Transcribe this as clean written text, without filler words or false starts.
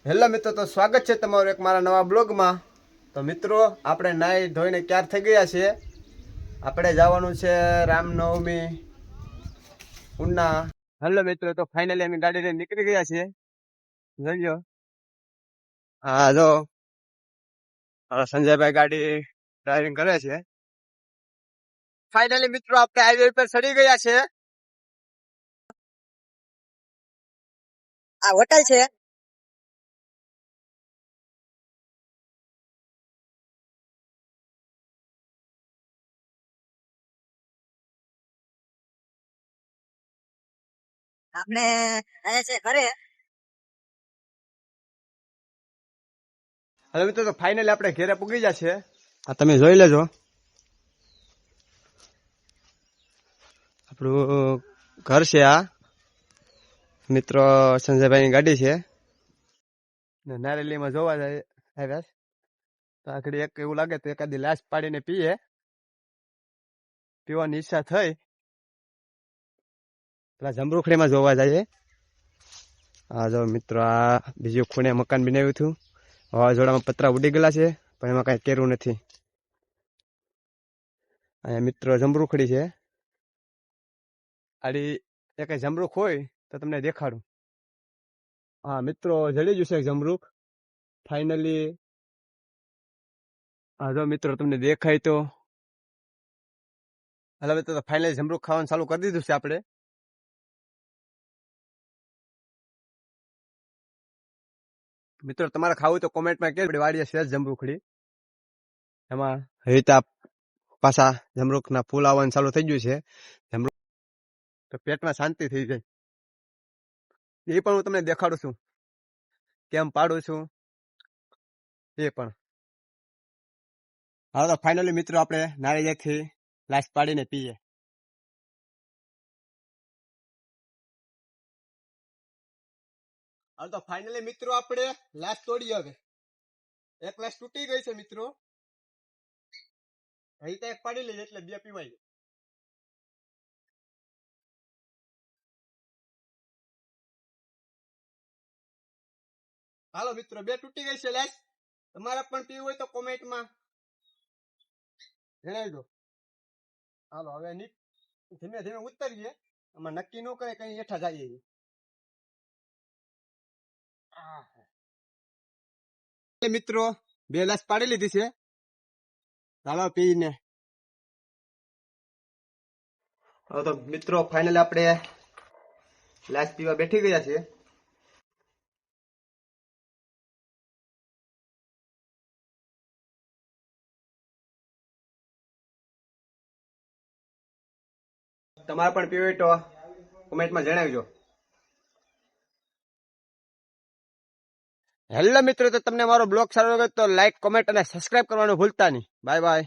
Hello મિત્રો, તો સ્વાગત છે તમારું એક મારા નવા બ્લોગમાં. તો મિત્રો, આપણે નાહી ધોઈને ક્યાર થઈ ગયા છીએ. આપણે જવાનું છે રામનવમી ઉના. હેલો મિત્રો, તો ફાઇનલી અમે ગાડી લઈને નીકળી ગયા છીએ. જોઈજો. હા, જો સંજયભાઈ ગાડી ડ્રાઇવિંગ કરે છે. ફાઇનલી મિત્રો, આપણે હાઈવે પર ચડી ગયા છે. આ હોટલ છે. આપણે અહીંયા છે ઘરે. હવે મિત્રો, તો ફાઇનલી આપણે ઘેરે પૂગી ગયા છે. આ તમે જોઈ લેજો. આપણું ઘર છે આ. મિત્રો, સંજયભાઈની ગાડી છે. નારેલીમાં જોવા જાય આવ્યા તો આખડી એક એવું લાગે તો એકાદી લાશ પાડીને પીવાની ઈચ્છા થઈ. પેલા જમરૂખડીમાં જોવા જઈએ. હા જો મિત્રો, આ બીજું ખૂણે મકાન બનાવ્યું હતું. વાવાઝોડામાં પતરા ઉડી ગયેલા છે, પણ એમાં કઈ કેરું નથી. અહીંયા મિત્રો જમરૂખડી છે. આડી એક જમરૂખ હોય તો તમને દેખાડું. હા મિત્રો, જડી ગયું છે જમરૂખ ફાઇનલી. હા જો મિત્રો, તમને દેખાય તો હવે તો ફાઇનલી જમરૂખ ખાવાનું ચાલુ કરી દીધું છે આપણે. મિત્રો, તમારે ખાવું તો કોમેન્ટમાં કે વાડીએ છે જમરૂખડી. એમાં રીતા પાછા જમરૂખના ફૂલ આવવાનું ચાલુ થઈ ગયું છે. જમરૂખ તો પેટમાં શાંતિ થઈ જાય. એ પણ હું તમને દેખાડું છું, કેમ પાડું છું એ પણ. હવે તો ફાઇનલી મિત્રો, આપણે નારિયેળથી લાશ પાડીને પીએ. હવે તો ફાઇનલી મિત્રો, આપણે લાશ તોડી. હવે એક લાશ તૂટી ગઈ છે મિત્રો. અહીં તો એક પાડી લઈએ એટલે બે પીવાય. હાલો મિત્રો, બે તૂટી ગઈ છે લાશ. તમારે પણ પીવું હોય તો કોમેન્ટમાં જણાવી દો. હાલો હવે ધીમે ધીમે ઉતરીએ. આમાં નક્કી ન કરે કઈ હેઠા જઈએ. મિત્રો, બે લાશ પાડી લીધી છે. ચાલો પીને. હવે તો મિત્રો, ફાઇનલી આપણે લાશ પીવા બેઠી ગયા છે. તમારે પણ પીવું હોય તો કોમેન્ટમાં જણાવજો. હેલો મિત્રો, તો તમને મારો બ્લોગ સારો લાગે તો લાઈક, કોમેન્ટ અને સબસ્ક્રાઇબ કરવાનું ભૂલતા નહીં. Bye bye.